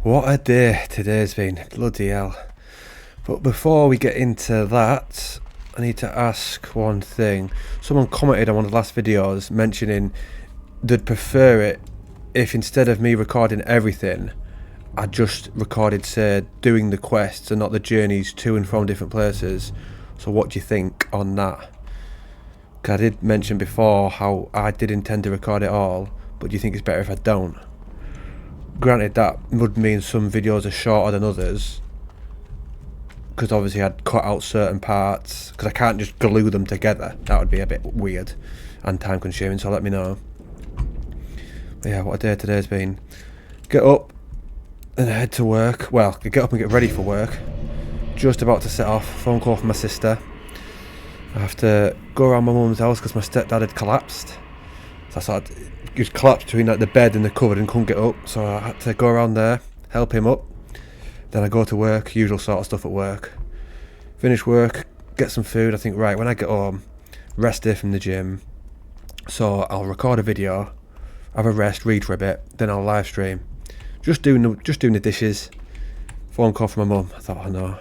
What a day today's been, bloody hell. But before we get into that, I need to ask one thing. Someone commented on one of the last videos mentioning they'd prefer it if instead of me recording everything, I just recorded, say, doing the quests and not the journeys to and from different places. So what do you think on that? 'Cause I did mention before how I did intend to record it all, but do you think it's better if I don't? Granted, that would mean some videos are shorter than others, because obviously I'd cut out certain parts, because I can't just glue them together. That would be a bit weird and time consuming, so let me know. But yeah, what a day today's been. Get up and head to work. Well, get up and get ready for work. Just about to set off. Phone call from my sister. I have to go around my mum's house because my stepdad had collapsed. So I sort of just collapsed between like the bed and the cupboard and couldn't get up. So I had to go around there, help him up. Then I go to work, usual sort of stuff at work. Finish work, get some food. I think, right, when I get home, rest day from the gym. So I'll record a video, have a rest, read for a bit, then I'll live stream. Just doing the dishes. Phone call from my mum. I thought, oh no.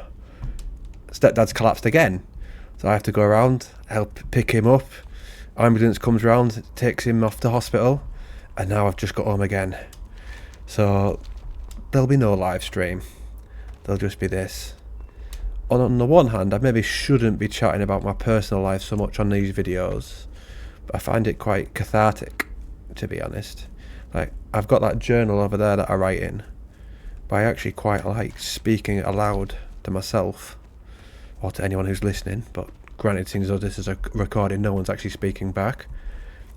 Stepdad's collapsed again. So I have to go around, help pick him up. Ambulance comes round, takes him off to hospital, and now I've just got home again. So there'll be no live stream. There'll just be this. On the one hand, I maybe shouldn't be chatting about my personal life so much on these videos, but I find it quite cathartic, to be honest. Like, I've got that journal over there that I write in, but I actually quite like speaking it aloud to myself, or to anyone who's listening, but granted, since this is a recording, no one's actually speaking back.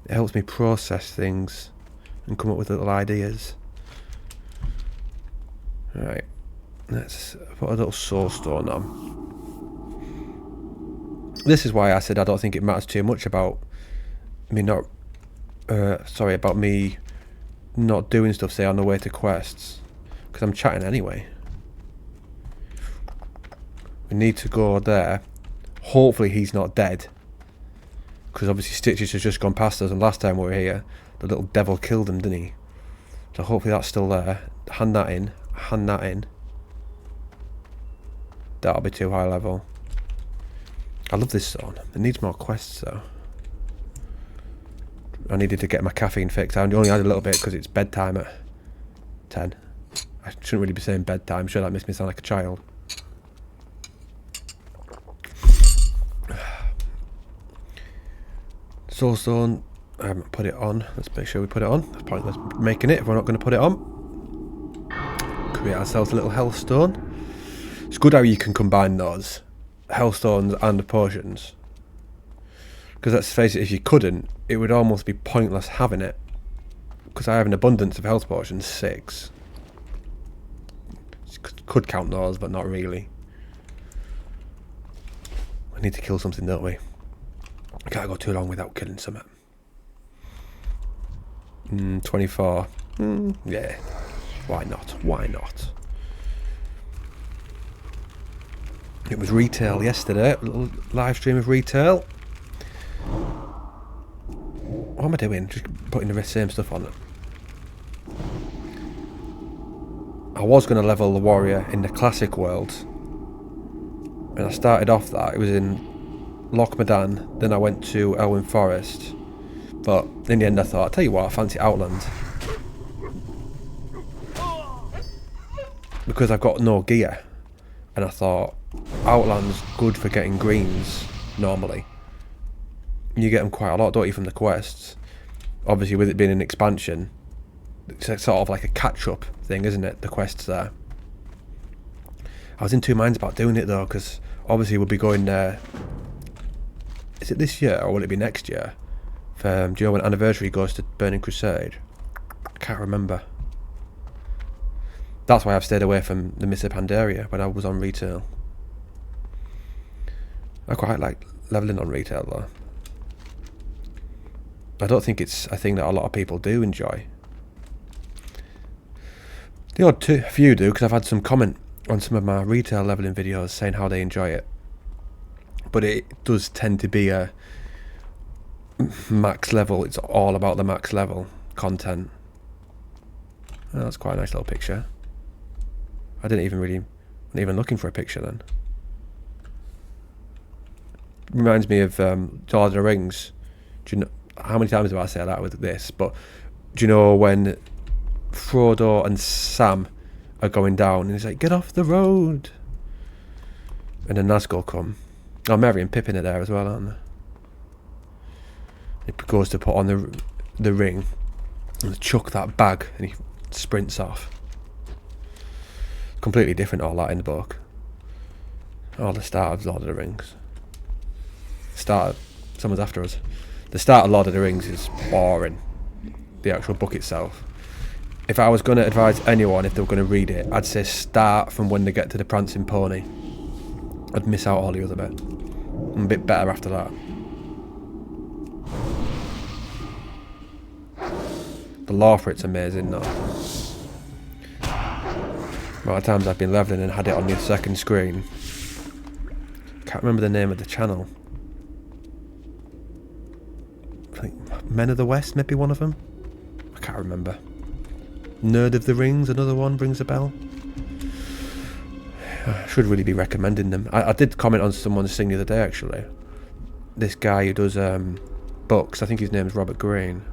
It helps me process things and come up with little ideas. Right, let's put a little soul stone on. This is why I said I don't think it matters too much about me about me not doing stuff, say, on the way to quests, because I'm chatting anyway. We need to go there. Hopefully he's not dead, because obviously Stitches has just gone past us, and last time we were here the little devil killed him, didn't he? So hopefully that's still there. Hand that in. That'll be too high level. I love this zone. It needs more quests though. I needed to get my caffeine fix. I only had a little bit because it's bedtime at 10. I shouldn't really be saying bedtime. Sure, that makes me sound like a child. Soulstone, I haven't put it on. Let's make sure we put it on. That's pointless making it if we're not going to put it on. Create ourselves a little health stone. It's good how you can combine those health stones and potions, because let's face it, if you couldn't, it would almost be pointless having it, because I have an abundance of health potions, 6. Could count those, but not really. I need to kill something, don't we? I can't go too long without killing something. 24. Yeah. Why not? Why not? It was retail yesterday. A little live stream of retail. What am I doing? Just putting the same stuff on it. I was going to level the warrior in the classic world. When I started off that, it was in Lochmadan, then I went to Elwyn Forest, but in the end I thought, I'll tell you what, I fancy Outland, because I've got no gear, and I thought Outland's good for getting greens normally. You get them quite a lot, don't you, from the quests. Obviously with it being an expansion, it's sort of like a catch-up thing, isn't it, the quests there. I was in two minds about doing it though, because obviously we'll be going there. Is it this year or will it be next year? Do you know when Anniversary goes to Burning Crusade? I can't remember. That's why I've stayed away from the Mists of Pandaria when I was on retail. I quite like leveling on retail though. I don't think it's a thing that a lot of people do enjoy. The odd few do, because I've had some comment on some of my retail leveling videos saying how they enjoy it. But it does tend to be a max level. It's all about the max level content. Oh, that's quite a nice little picture. I wasn't even looking for a picture then. Reminds me of Lord of the Rings. Do you know how many times have I said that with this? But do you know when Frodo and Sam are going down and he's like, "Get off the road," and then Nazgul come. Oh, Merry and Pippin are there as well, aren't they? He goes to put on the ring and chuck that bag and he sprints off. Completely different all that in the book. Oh, the start of Lord of the Rings. Someone's after us. The start of Lord of the Rings is boring. The actual book itself. If I was going to advise anyone if they were going to read it, I'd say start from when they get to the prancing pony. I'd miss out all the other bit. I'm a bit better after that. The lore for it's amazing though. A lot of times I've been leveling and had it on the second screen. Can't remember the name of the channel. I think Men of the West, maybe one of them. I can't remember. Nerd of the Rings, another one, rings a bell. I should really be recommending them. I did comment on someone's thing the other day actually. This guy who does books, I think his name's Robert Green.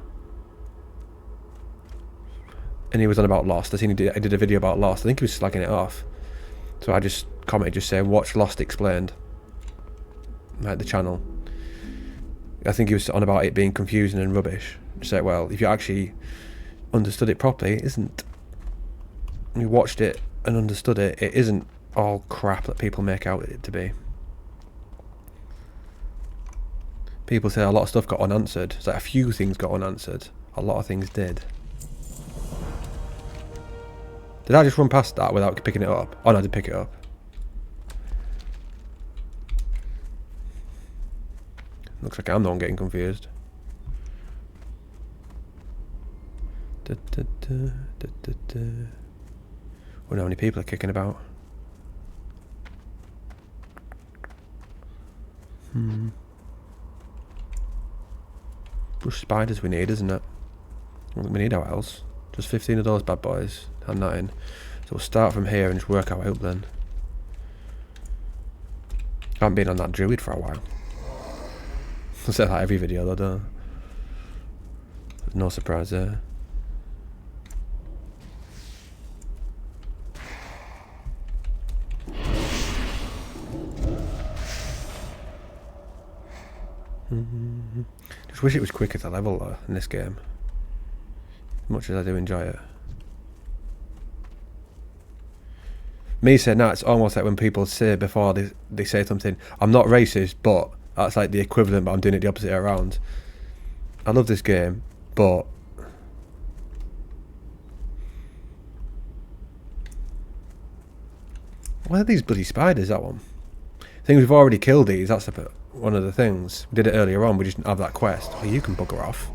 And he was on about Lost. I did a video about Lost. I think he was slagging it off. So I just commented just saying, watch Lost Explained. Like the channel. I think he was on about it being confusing and rubbish. Just like, well, if you actually understood it properly, it isn't. You watched it and understood it, it isn't all crap that people make out it to be. People say a lot of stuff got unanswered. It's like a few things got unanswered. A lot of things did. Did I just run past that without picking it up? Oh no, I did pick it up. Looks like I'm the one getting confused. Wonder how many people are kicking about. Bush spiders we need, isn't it? I don't think we need our else. Just 15 of those bad boys. Hand that in. So we'll start from here and just work our way up then. I haven't been on that druid for a while. I say that every video though, don't I? There's no surprise there. Just wish it was quicker to level though in this game. As much as I do enjoy it. Me saying that, it's almost like when people say before they say something, I'm not racist, but that's like the equivalent, but I'm doing it the opposite around. I love this game, but where are these bloody spiders, that one? I think we've already killed these, that's one of the things. We did it earlier on, we just didn't have that quest. Oh, you can bugger off.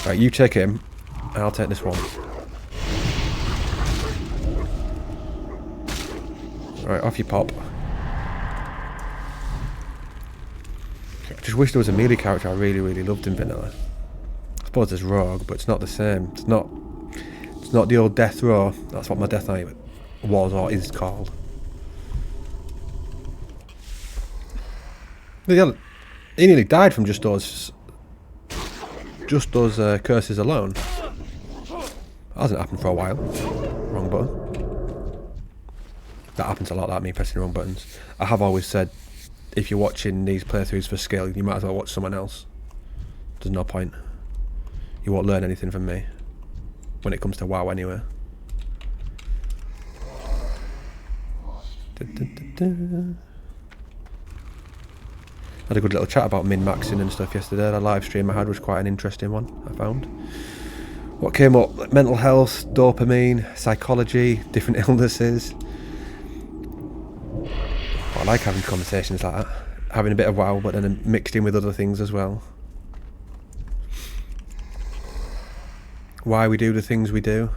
Right, you take him, and I'll take this one. Right, off you pop. I just wish there was a melee character I really, really loved in vanilla. I suppose there's Rogue, but it's not the same. It's not the old Death Row. That's what my Death Knight was or is called. He nearly died from just those curses alone. That hasn't happened for a while. Wrong button. That happens a lot, that me pressing the wrong buttons. I have always said, if you're watching these playthroughs for skill, you might as well watch someone else. There's no point. You won't learn anything from me. When it comes to WoW anyway. Had a good little chat about min-maxing and stuff yesterday. The live stream I had was quite an interesting one, I found. What came up? Like mental health, dopamine, psychology, different illnesses. I like having conversations like that. Having a bit of WoW, but then mixed in with other things as well. Why we do the things we do.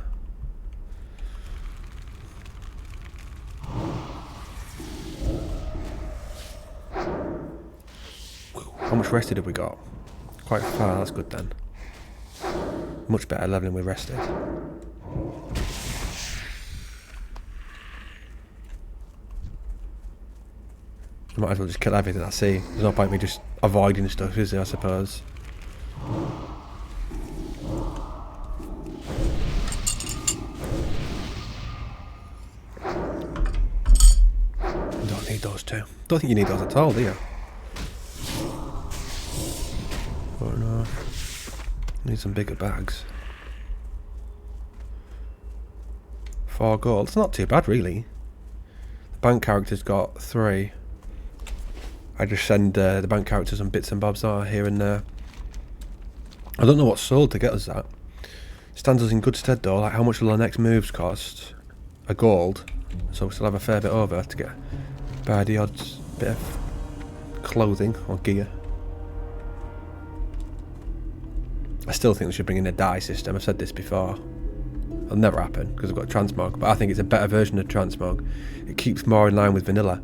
How much rested have we got? Quite far, that's good then. Much better leveling with rested. I might as well just kill everything I see. There's no point in me just avoiding stuff, is there, I suppose? Don't need those two. Don't think you need those at all, do you? Oh no. Need some bigger bags. 4 gold. It's not too bad, really. The bank character's got 3. I just send the bank characters and bits and bobs here and there. I don't know what's sold to get us that. Stands us in good stead though. Like, how much will our next moves cost? A gold. So we still have a fair bit over to get buy the odd bit of clothing or gear. I still think we should bring in a dye system. I've said this before. It'll never happen because I've got transmog, but I think it's a better version of transmog. It keeps more in line with vanilla.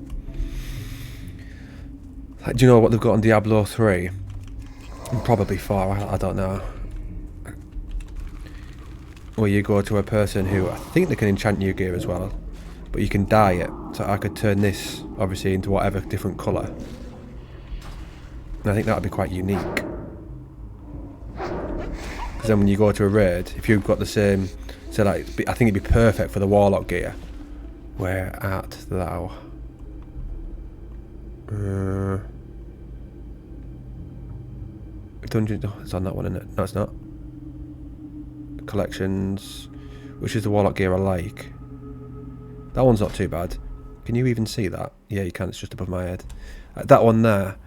Like, do you know what they've got on Diablo 3? Probably 4, I don't know. Where you go to a person who, I think they can enchant your gear as well, but you can dye it. So I could turn this, obviously, into whatever different colour. And I think that would be quite unique. Because then when you go to a raid, if you've got the same, so like, I think it'd be perfect for the Warlock gear. Where art thou? Dungeon, oh, it's on that one, isn't it? No, it's not. Collections, which is the Warlock gear I like. That one's not too bad. Can you even see that? Yeah, you can. It's just above my head. That one there.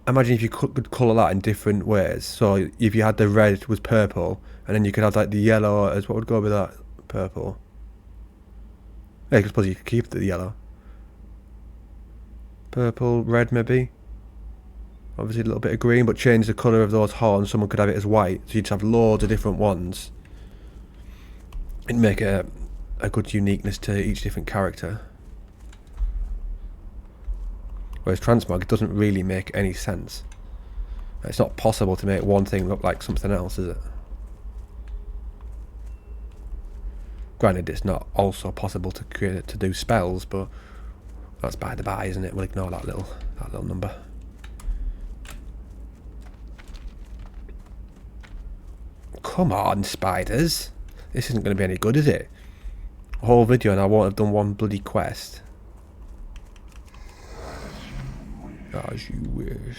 Imagine if you could colour that in different ways. So if you had the red was purple, and then you could have like the yellow as what would go with that? Purple. Yeah, I suppose you could keep the yellow. Purple, red maybe. Obviously a little bit of green, but change the colour of those horns. Someone could have it as white, so you'd have loads of different ones. It'd make a good uniqueness to each different character. Whereas transmog, it doesn't really make any sense. It's not possible to make one thing look like something else, is it? Granted, it's not also possible to do spells, but that's by the by, isn't it? We'll ignore that little number. Come on, spiders. This isn't going to be any good, is it? A whole video and I won't have done one bloody quest. As you wish.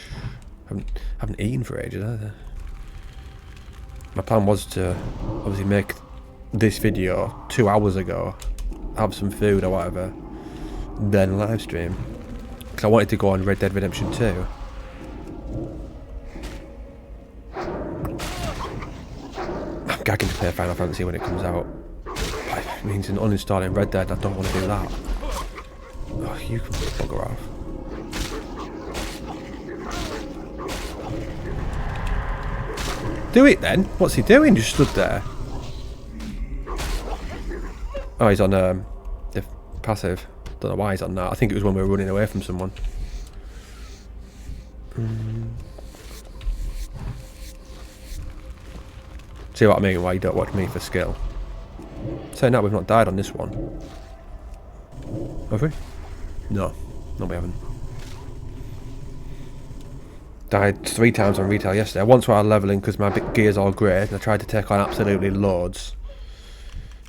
Haven't eaten for ages either. My plan was to obviously make this video 2 hours ago, have some food or whatever, then live stream. Because I wanted to go on Red Dead Redemption 2. I'm gagging to play Final Fantasy when it comes out. It means uninstalling Red Dead. I don't want to do that. Oh, you can bugger off. Do it then. What's he doing? Just stood there. Oh, he's on the passive. Don't know why he's on that. I think it was when we were running away from someone. See what I mean? Why you don't watch me for skill? Saying that, we've not died on this one. Have we? No. No, we haven't. Died 3 times on retail yesterday. Once while levelling because my gear's all great, and I tried to take on absolutely loads.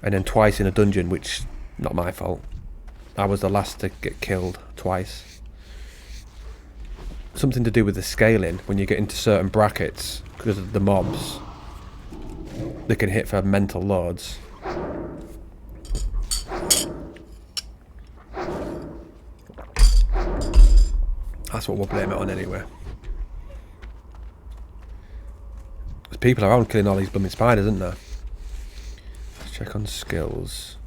And then twice in a dungeon, which not my fault. I was the last to get killed twice. Something to do with the scaling when you get into certain brackets because of the mobs. They can hit for mental loads. That's what we'll blame it on anyway. There's people around killing all these blooming spiders, isn't there? Let's check on skills.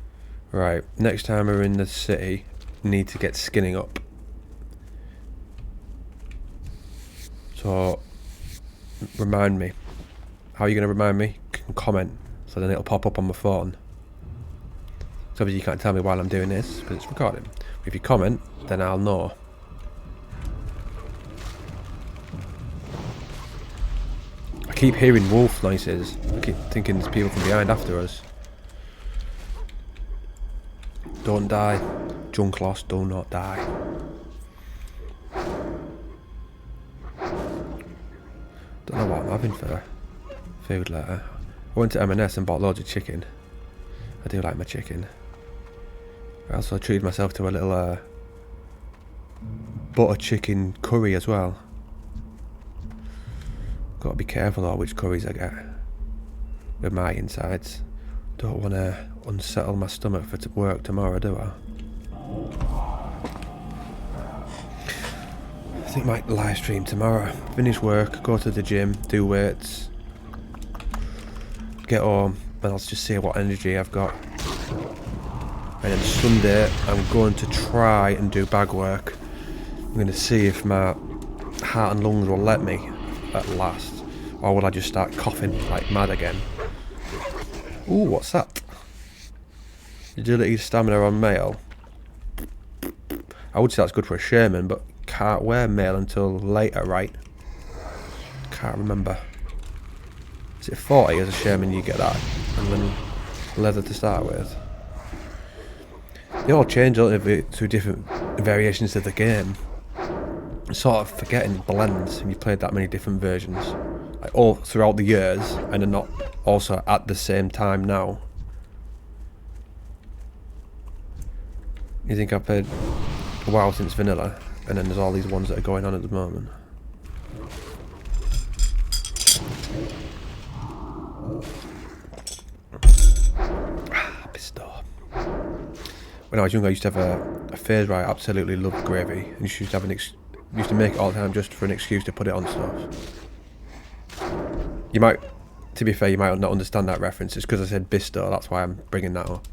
Right, next time we're in the city, need to get skinning up. So, remind me. How are you going to remind me? Comment, so then it'll pop up on my phone. So obviously you can't tell me while I'm doing this, because it's recording. If you comment, then I'll know. I keep hearing wolf noises. I keep thinking there's people from behind after us. Don't die. Junk lost, do not die. having for food later? I went to M&S and bought loads of chicken. I do like my chicken. I also treated myself to a little butter chicken curry as well. Got to be careful though which curries I get with my insides. Don't want to unsettle my stomach for work tomorrow, do I? I think I might live stream tomorrow. Finish work, go to the gym, do weights, get home, and I'll just see what energy I've got. And then Sunday, I'm going to try and do bag work. I'm going to see if my heart and lungs will let me at last, or will I just start coughing like mad again? Ooh, what's that? Agility, stamina on mail. I would say that's good for a shaman, but can't wear mail until later, right? Can't remember. Is it 40 as a shaman you get that? And then leather to start with. They all change a little bit through different variations of the game. I'm sort of forgetting blends when you played that many different versions. Like all throughout the years, and they're not also at the same time now. You think I've played WoW since vanilla, and then there's all these ones that are going on at the moment. When I was younger, I used to have a phase where I absolutely loved gravy, and used to have used to make it all the time just for an excuse to put it on stuff. You might, to be fair, you might not understand that reference. It's because I said Bisto, that's why I'm bringing that up.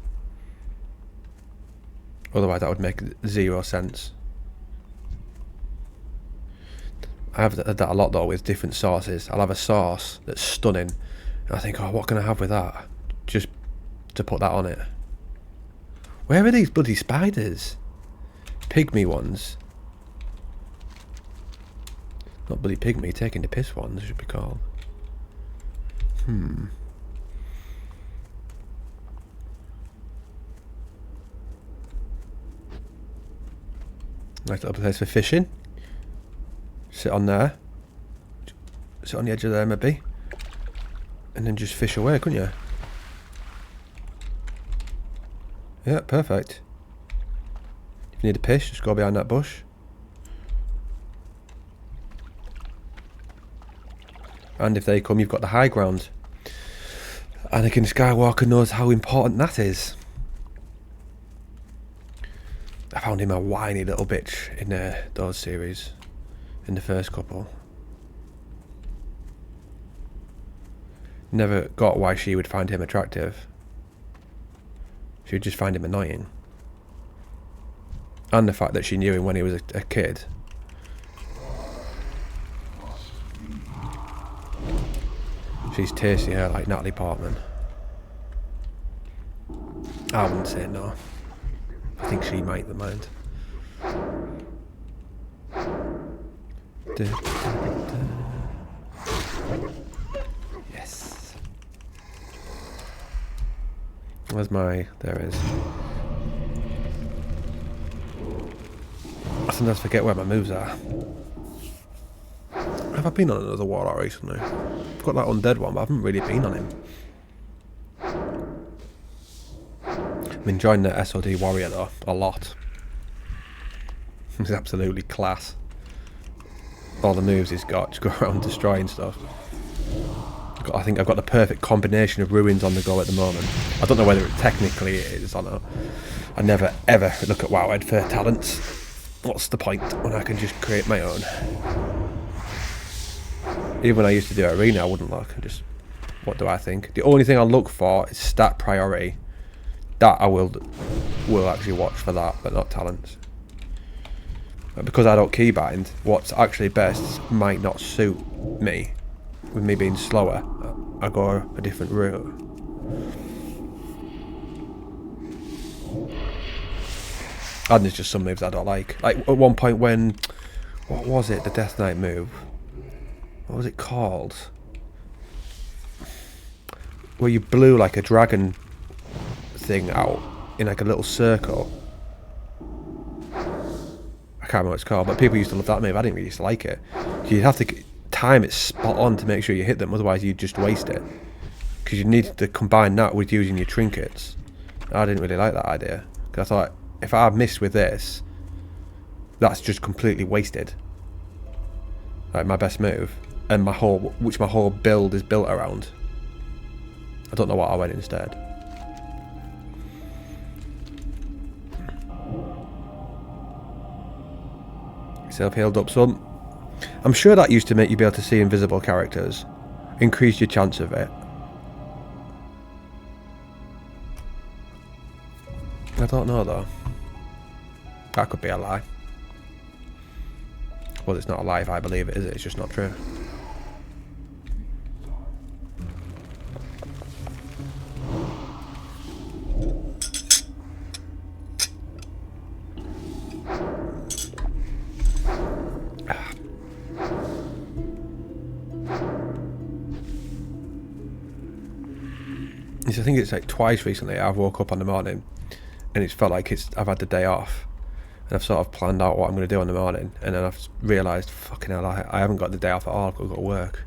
Otherwise, that would make zero sense. I have that a lot though with different sauces. I'll have a sauce that's stunning, and I think, oh, what can I have with that? Just to put that on it. Where are these bloody spiders? Pygmy ones. Not bloody pygmy, taking the piss ones, should be called. Nice little place for fishing. Sit on there. Sit on the edge of there maybe. And then just fish away, couldn't you? Yeah, perfect. If you need a fish, just go behind that bush. And if they come, you've got the high ground. Anakin Skywalker knows how important that is. I found him a whiny little bitch in those series, in the first couple. Never got why she would find him attractive. She would just find him annoying. And the fact that she knew him when he was a kid. She's tasty hair like Natalie Portman. I wouldn't say no. I think she might mind. Yes. Where's my... There it is. I sometimes forget where my moves are. Have I been on another Warlock recently? I've got that undead one, but I haven't really been on him. I'm enjoying the SOD warrior though, a lot. He's absolutely class. All the moves he's got, just go around destroying stuff. I think I've got the perfect combination of ruins on the go at the moment. I don't know whether it technically is or not. I never ever look at WoW for talents. What's the point when I can just create my own? Even when I used to do arena, I wouldn't look. Just, what do I think? The only thing I look for is stat priority. That I will actually watch for that, but not talents. But because I don't keybind, what's actually best might not suit me. With me being slower, I go a different route. And there's just some moves I don't like. Like at one point when, what was it? The Death Knight move. What was it called? Where you blew like a dragon thing out in like a little circle. I can't remember what it's called, but people used to love that move. I didn't really used to like it. You'd have to time it spot on to make sure you hit them, otherwise you'd just waste it. Because you need to combine that with using your trinkets. I didn't really like that idea, because I thought, if I missed with this, that's just completely wasted. Like my best move, and my whole build is built around. I don't know what I went instead. Self healed up some. I'm sure that used to make you be able to see invisible characters, increase your chance of it. I don't know though. That could be a lie. Well, it's not a lie if I believe it, is it? It's just not true. I think it's like twice recently I've woke up on the morning and it's felt like I've had the day off, and I've sort of planned out what I'm going to do in the morning, and then I've realised, fucking hell, I haven't got the day off at all. I've got to go to work.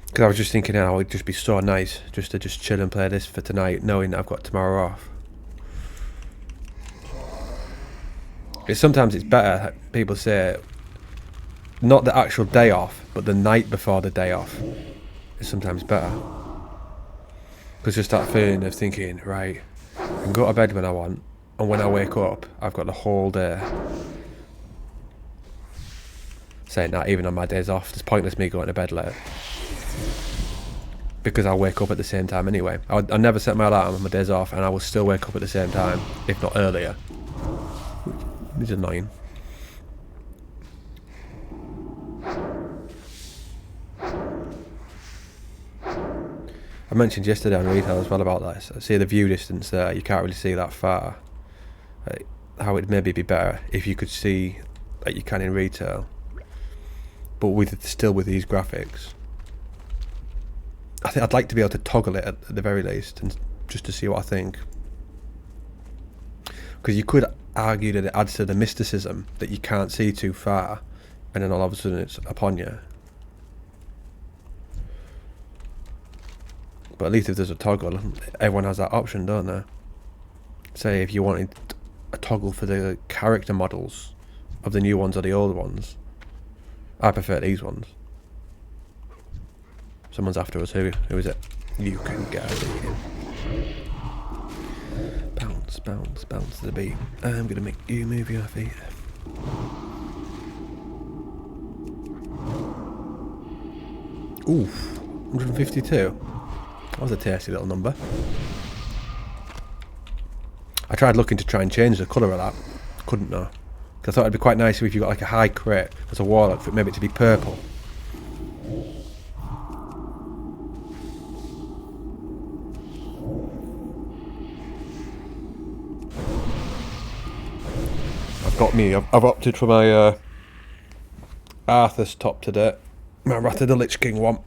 Because I was just thinking, it would just be so nice just to chill and play this for tonight, knowing that I've got tomorrow off. Sometimes it's better, people say, not the actual day off, but the night before the day off is sometimes better. Because just that feeling of thinking, right, I can go to bed when I want, and when I wake up, I've got the whole day. Saying that, even on my days off, it's pointless me going to bed late. Because I'll wake up at the same time anyway. I never set my alarm on my days off, and I will still wake up at the same time, if not earlier. Which is annoying. I mentioned yesterday on retail as well about this. I see the view distance there, you can't really see that far. How it'd maybe be better if you could see like you can in retail, but still with these graphics. I think I'd like to be able to toggle it at the very least, and just to see what I think. Because you could argue that it adds to the mysticism that you can't see too far, and then all of a sudden it's upon you. But at least if there's a toggle, everyone has that option, don't they? Say if you wanted a toggle for the character models of the new ones or the old ones. I prefer these ones. Someone's after us. Who is it? You can get out of here. Bounce, bounce, bounce to the beat. I'm going to make you move your feet. Oof, 152. That was a tasty little number. I tried looking to try and change the colour of that. Couldn't though. Because I thought it'd be quite nice if you got like a high crit as a warlock, for maybe it to be purple. I've opted for my Arthur's top today. My Wrath of the Lich King one.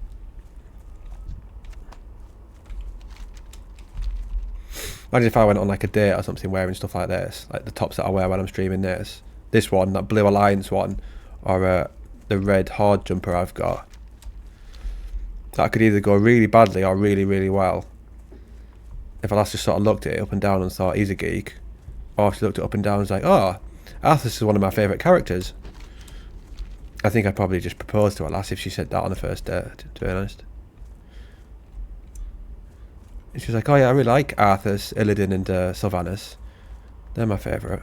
Imagine if I went on like a date or something wearing stuff like this, like the tops that I wear when I'm streaming this. This one, that Blue Alliance one, or the red Horde jumper I've got. That could either go really badly or really, really well. If I just sort of looked at it up and down and thought he's a geek, or if she looked it up and down and was like, oh, Arthas is one of my favourite characters. I think I'd probably just propose to her lass if she said that on the first date, to be honest. And she was like, oh yeah, I really like Arthas, Illidan and Sylvanas. They're my favourite.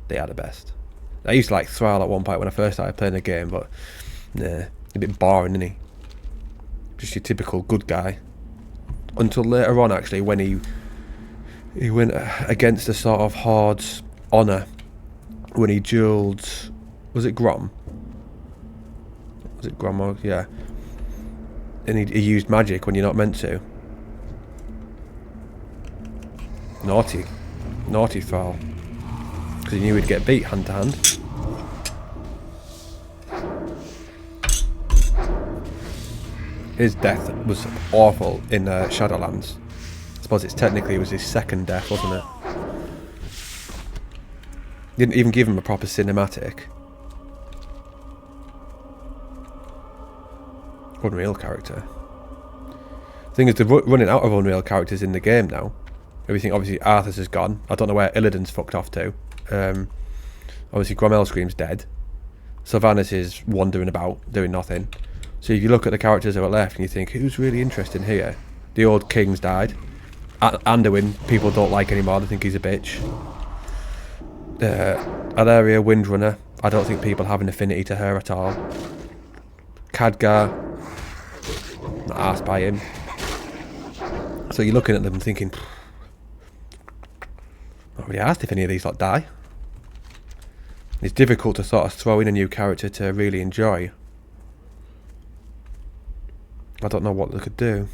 They are the best. I used to like Thrall at one point when I first started playing the game, but nah, a bit boring, isn't he? Just your typical good guy. Until later on, actually, when he went against the sort of Horde's honour, when he duelled, was it Grom? Was it Grom? Yeah. And he used magic when you're not meant to. Naughty Thrall. Because he knew he'd get beat hand to hand. His death was awful in Shadowlands. I suppose it was his second death, wasn't it? Didn't even give him a proper cinematic. Unreal character. Thing is, they're running out of Unreal characters in the game now. Everything, obviously, Arthur's is gone. I don't know where Illidan's fucked off to. Obviously, Gromel Scream's dead. Sylvanas is wandering about, doing nothing. So if you look at the characters that are left and you think, who's really interesting here? The old king's died. Anduin, people don't like anymore. They think he's a bitch. Alaria, Windrunner. I don't think people have an affinity to her at all. Khadgar. Not asked by him. So you're looking at them and thinking, not really asked if any of these lot die. It's difficult to sort of throw in a new character to really enjoy. I don't know what they could do.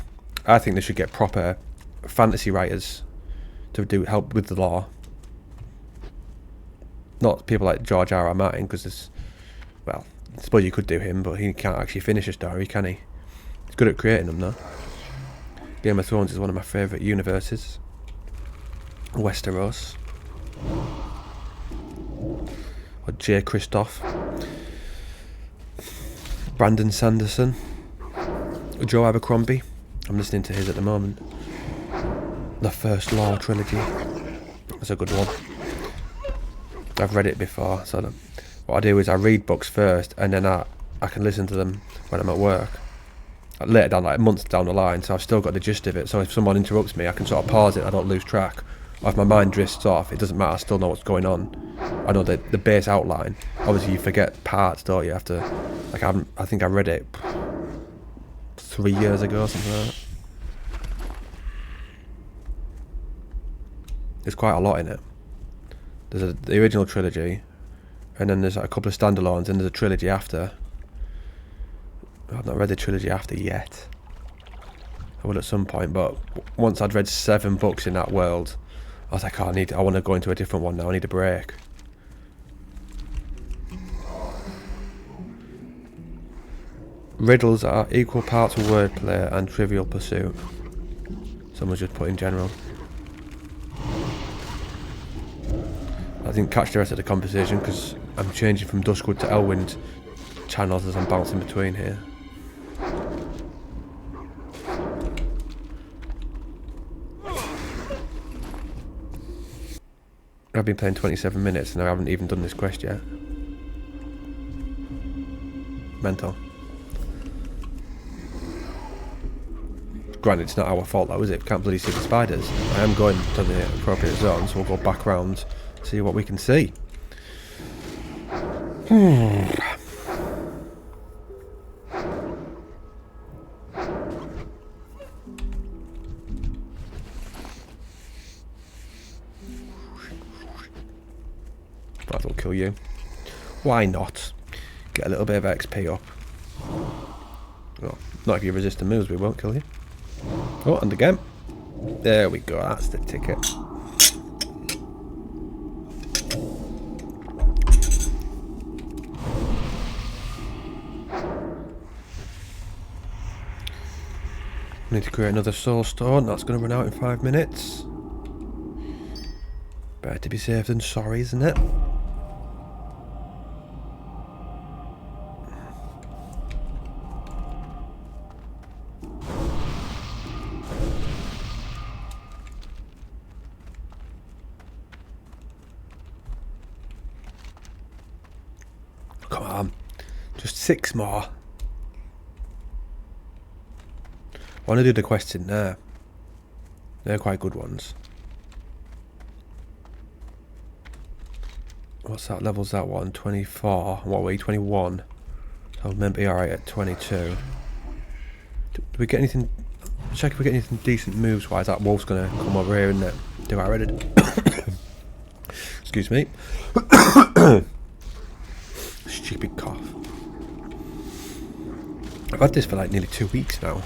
I think they should get proper fantasy writers to help with the lore. Not people like George R.R. Martin, because there's, well, I suppose you could do him, but he can't actually finish a story, can he? He's good at creating them, though. Game of Thrones is one of my favourite universes. Westeros. Or J. Christoph. Brandon Sanderson. Joe Abercrombie. I'm listening to his at the moment. The First Law trilogy. That's a good one. I've read it before, so what I do is I read books first, and then I can listen to them when I'm at work. Later down, like months down the line, so I've still got the gist of it. So if someone interrupts me, I can sort of pause it. I don't lose track. Or if my mind drifts off, it doesn't matter. I still know what's going on. I know the base outline. Obviously, you forget parts, don't you? After, like, I think I read it 3 years ago, or something like that. There's quite a lot in it. There's the original trilogy, and then there's like a couple of standalones, and there's a trilogy after. I've not read the trilogy after yet. I will at some point, but once I'd read 7 books in that world, I was like, oh, I want to go into a different one now. I need a break. Riddles are equal parts wordplay and Trivial Pursuit. Someone's just put in general. I didn't catch the rest of the conversation because I'm changing from Duskwood to Elwind channels as I'm bouncing between here. I've been playing 27 minutes and I haven't even done this quest yet. Mental. Granted, it's not our fault though, is it? Can't bloody see the spiders. I am going to the appropriate zone, so we'll go back round, see what we can see. That'll kill you. Why not? Get a little bit of XP up. Well, not if you resist the moves, we won't kill you. Oh, and again. There we go, that's the ticket. Need to create another soul stone, that's going to run out in 5 minutes. Better to be safe than sorry, isn't it? Come on, just 6 more. I want to do the quests in there. They're quite good ones. What's that? Level's that one? 24. What were we? 21. So I'm meant to be alright at 22. Do we get anything? Check if we get anything decent moves wise. That wolf's gonna come over here, isn't it? Do I read it? Excuse me. Stupid cough. I've had this for like nearly 2 weeks now.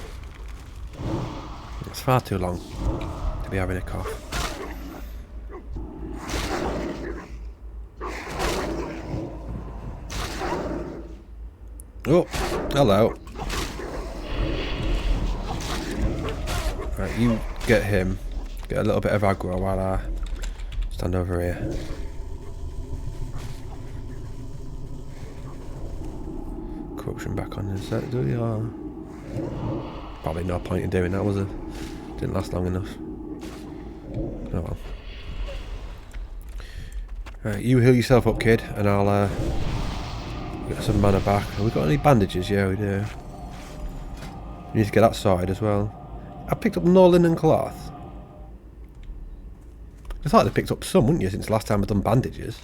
It's far too long to be having a cough. Oh, hello. Right, you get him. Get a little bit of aggro while I stand over here. construction back on in a sec, do we? Or probably no point in doing that, was there? Didn't last long enough. Oh well. Right, you heal yourself up, kid, and I'll get some mana back. Have we got any bandages? Yeah, we do. We need to get that sorted as well. I picked up no linen cloth. I thought I'd picked up some, wouldn't you, since last time I've done bandages.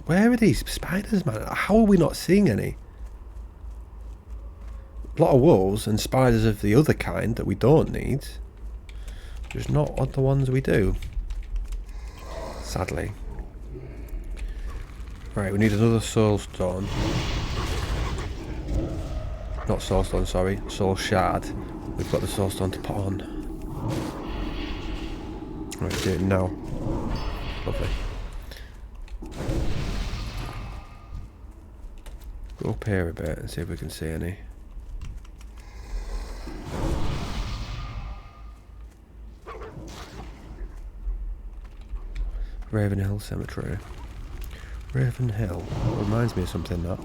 Where are these spiders, man? How are we not seeing any? A lot of wolves and spiders of the other kind that we don't need. Just not the ones we do. Sadly. Right, we need another soul stone. Not soul stone, sorry. Soul shard. We've got the soul stone to put on. Right, do it now. Lovely. Go up here a bit and see if we can see any. Raven Hill Cemetery. Raven Hill. Reminds me of something, that.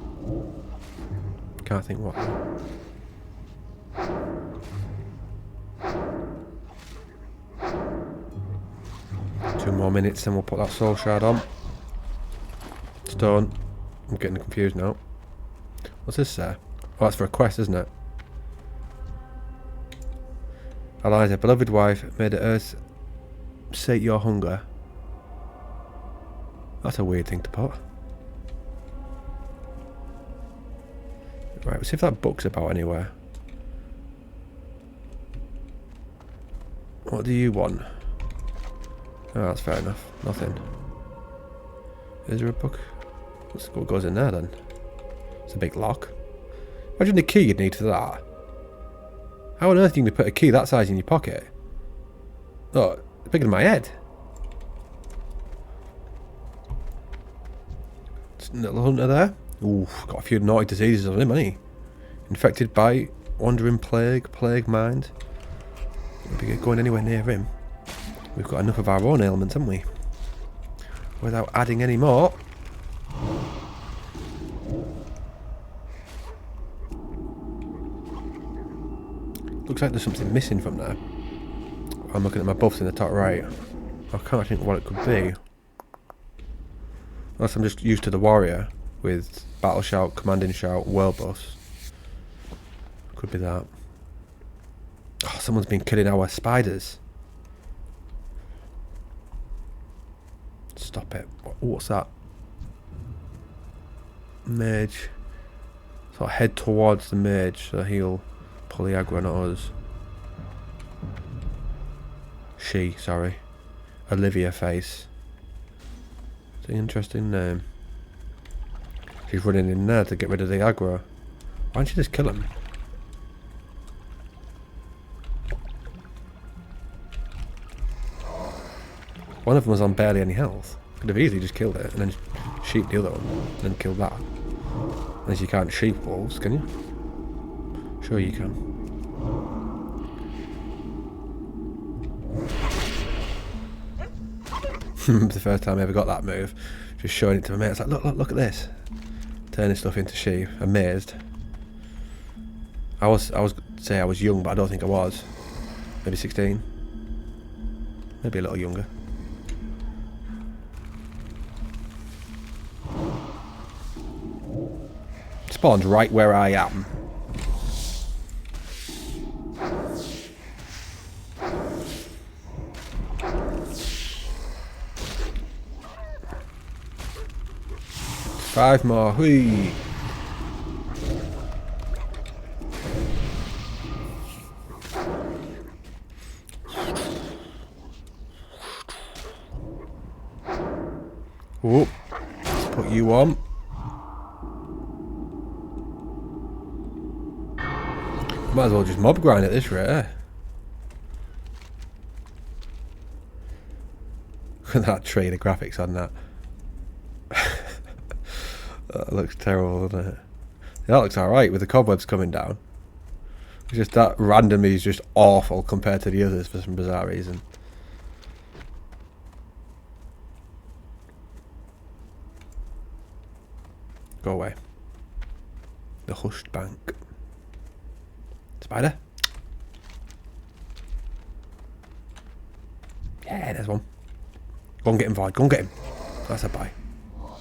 Can't think what. 2 more minutes, then we'll put that soul shard on. Stone. I'm getting confused now. What's this say? Oh, that's for a quest, isn't it? Eliza, beloved wife, may the earth sate your hunger. That's a weird thing to put. Right, let's see if that book's about anywhere. What do you want? Oh, that's fair enough. Nothing. Is there a book? What goes in there then? It's a big lock. Imagine the key you'd need for that. How on earth can you put a key that size in your pocket? Oh, it's bigger than my head. Little hunter there. Ooh, got a few naughty diseases on him, hasn't he? Infected by wandering plague, plague mind. Won't be going anywhere near him. We've got enough of our own ailments, haven't we? Without adding any more. Looks like there's something missing from there. I'm looking at my buffs in the top right. I can't think what it could be. Unless I'm just used to the warrior with battle shout, commanding shout, world buffs. Could be that. Oh, someone's been killing our spiders. Stop it. What's that? Mage. So head towards the mage so he'll pull the aggro, not us. She, sorry. Olivia Face. It's an interesting name. She's running in there to get rid of the aggro. Why don't you just kill him? One of them was on barely any health. Could have easily just killed it and then sheep the other one and then killed that. Unless you can't sheep wolves, can you? Sure you can. The first time I ever got that move, just showing it to my mate. It's like, look at this. Turning stuff into sheep. Amazed. I was say I was young, but I don't think I was. Maybe 16. Maybe a little younger. Spawned right where I am. Five more. Whee! Whoop. Let's put you on. Might as well just mob grind at this rate, eh? Look at that tree, the graphics on that. That looks terrible, doesn't it? That looks alright with the cobwebs coming down. It's just that randomly is just awful compared to the others for some bizarre reason. Go away. The hushed bank. Spider? Yeah, there's one. Go and get him, Void. Go and get him. That's a buy. Oh,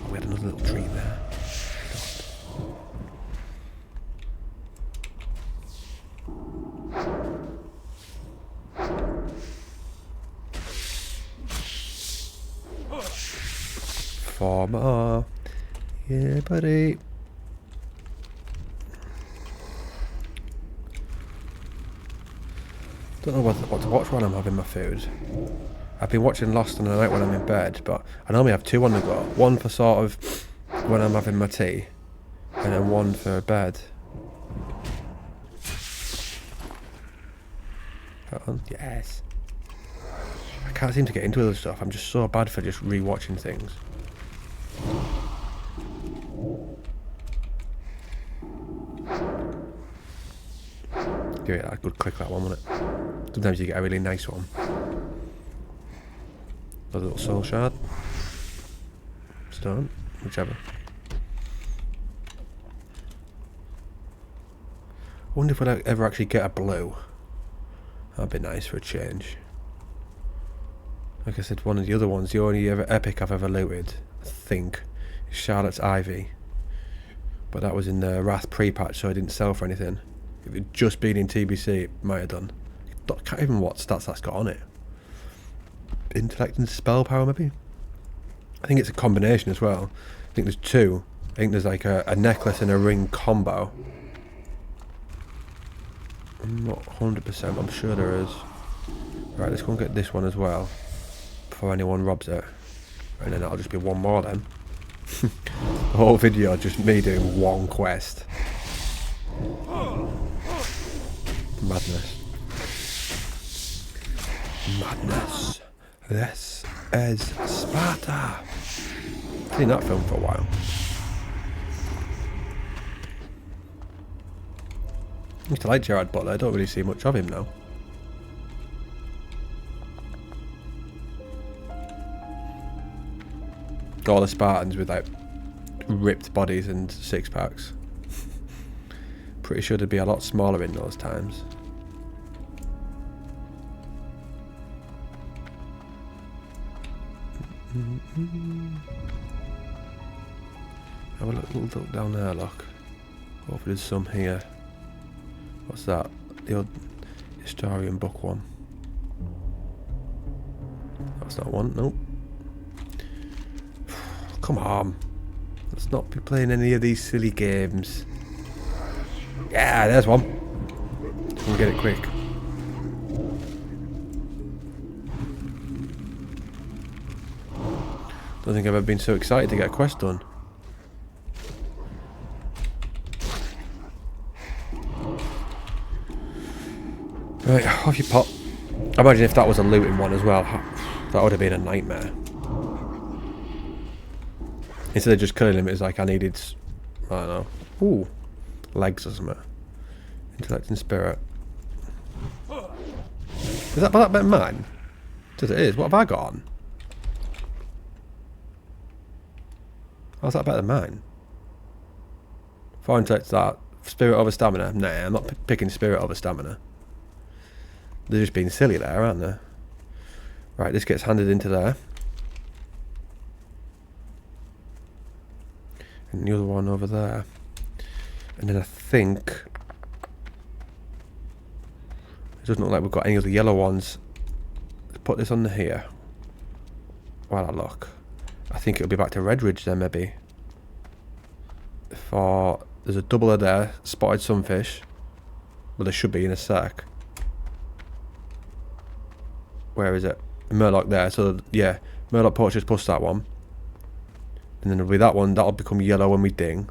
we had another little tree there. Four more. Yeah, buddy. Don't know what to watch when I'm having my food. I've been watching Lost on the night when I'm in bed, but I normally have two on the go. One for sort of when I'm having my tea, and then one for bed. That one? Yes. I can't seem to get into other stuff. I'm just so bad for just re-watching things. Give it a good click, that one, wouldn't it? Sometimes you get a really nice one. A little soul shard. Stone, whichever. I wonder if we'll ever actually get a blue. That'd be nice for a change. Like I said, one of the other ones, the only epic I've ever looted, I think, is Charlotte's Ivy. But that was in the Wrath pre-patch, so it didn't sell for anything. If it had just been in TBC, it might have done. I can't even what stats that's got on it. Intellect and spell power, maybe? I think it's a combination as well. I think there's two. I think there's like a necklace and a ring combo. I'm not 100%, I'm sure there is. Right, let's go and get this one as well before anyone robs it. And then that'll just be one more then. The whole video just me doing one quest. Madness. Madness. This is Sparta. I've seen that film for a while. I used to like Gerard Butler, I don't really see much of him now. All the Spartans with like ripped bodies and six packs. Pretty sure they'd be a lot smaller in those times. Have a look down there, look. Hopefully there's some here. What's that? The old historian book one. That's not one, nope. Come on. Let's not be playing any of these silly games. Yeah, there's one. We'll get it quick. Don't think I've ever been so excited to get a quest done. Right, off you pop. I imagine if that was a looting one as well, that would have been a nightmare. Instead of just killing him, it's like I needed, I don't know, ooh, legs or something. Intellect and spirit. Is that better than mine? It is. What have I got on? How's that better than mine? 4 intellect that. Spirit over stamina. Nah, I'm not picking spirit over stamina. They're just being silly there, aren't they? Right, this gets handed into there. And the other one over there. And then I think it doesn't look like we've got any of the yellow ones. Let's put this on here while I look. I think it'll be back to Redridge then, maybe. For there's a doubler there, spotted sunfish. Well, there should be in a sec. Where is it? Murloc there. So yeah, Murloc poachers plus that one. And then there'll be that one, that'll become yellow when we ding.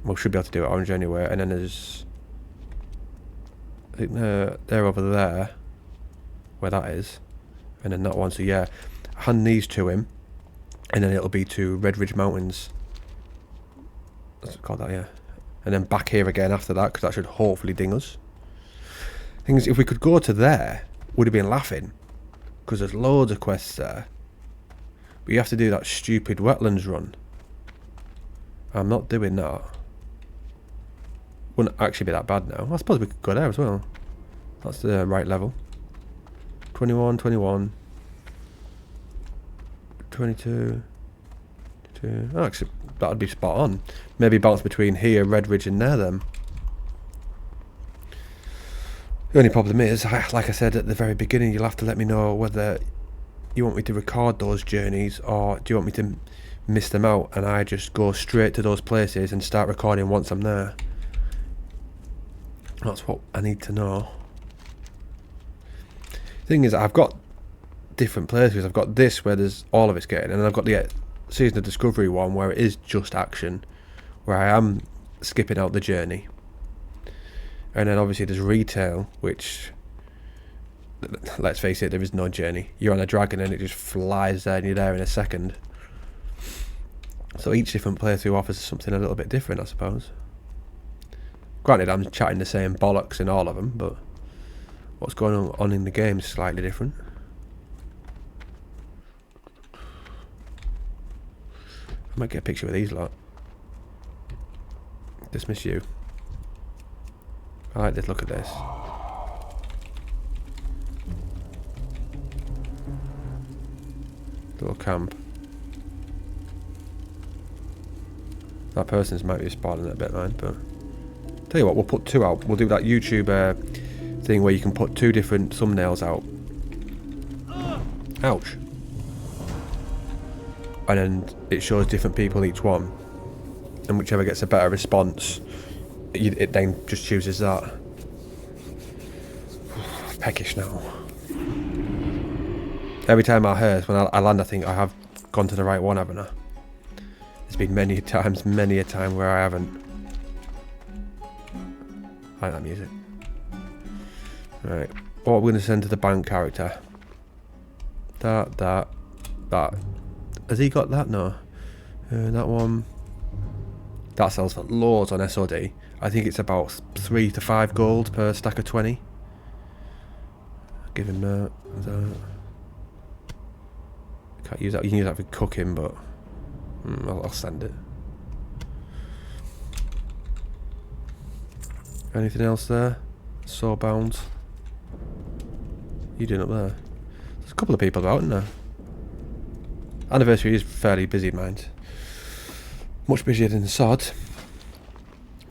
We should be able to do it orange anyway. And then there's, I think they're over there, where that is. And then that one, so yeah, hand these to him. And then it'll be to Redridge Mountains. Let's call that, yeah. And then back here again after that, because that should hopefully ding us. Thing is, if we could go to there, would have been laughing. because there's loads of quests there. But you have to do that stupid wetlands run. I'm not doing that. Wouldn't actually be that bad now. I suppose we could go there as well. That's the right level. 21, 21. 22. 22. Oh, actually, that would be spot on. Maybe bounce between here, Redridge, and there then. The only problem is, like I said at the very beginning, you'll have to let me know whether you want me to record those journeys or do you want me to miss them out and I just go straight to those places and start recording once I'm there. That's what I need to know. Thing is, I've got different places. I've got this where there's all of it's getting, and then I've got the Season of Discovery one where it is just action, where I am skipping out the journey. And then obviously there's retail, which, let's face it, there is no journey. You're on a dragon and it just flies there and you're there in a second. So each different playthrough offers something a little bit different, I suppose. Granted, I'm chatting the same bollocks in all of them, but what's going on in the game is slightly different. I might get a picture of these lot. Dismiss you. I like this, look at this. Little camp. That person's might be spawning a bit, man, but tell you what, we'll put two out. We'll do that YouTube thing where you can put two different thumbnails out. Ouch. And then it shows different people each one, and whichever gets a better response, it then just chooses that. Peckish now. Every time I heard, when I land, I think I have gone to the right one, haven't I? There's been many a time where I haven't. I like that music. Right, what are we going to send to the bank character? That. Has he got that? No. That one. That sells for loads on SOD. I think it's about 3 to 5 gold per stack of 20. Give him that. Can't use that. You can use that for cooking, but I'll send it. Anything else there? Sawbound. You doing up there? There's a couple of people about, isn't there? Anniversary is fairly busy, mind. Much busier than Sod.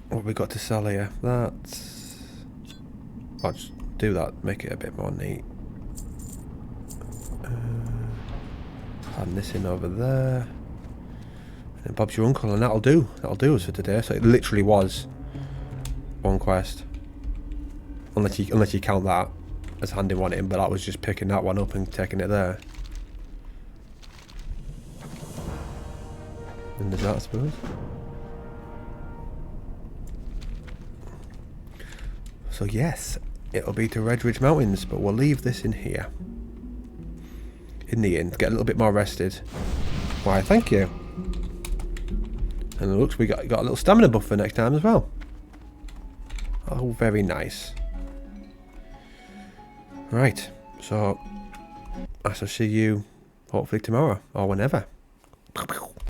What have we got to sell here? That. I'll just do that, make it a bit more neat. Hand this in over there. And then Bob's your uncle, and that'll do. That'll do us for today. So it literally was one quest. Unless you count that as handing one in, but that was just picking that one up and taking it there. And there's that, I suppose. So yes, it'll be to Redridge Mountains, but we'll leave this in here. In the inn, get a little bit more rested. Why, thank you. And it looks we got a little stamina buff for next time as well. Oh, very nice. Right, so I shall see you hopefully tomorrow or whenever.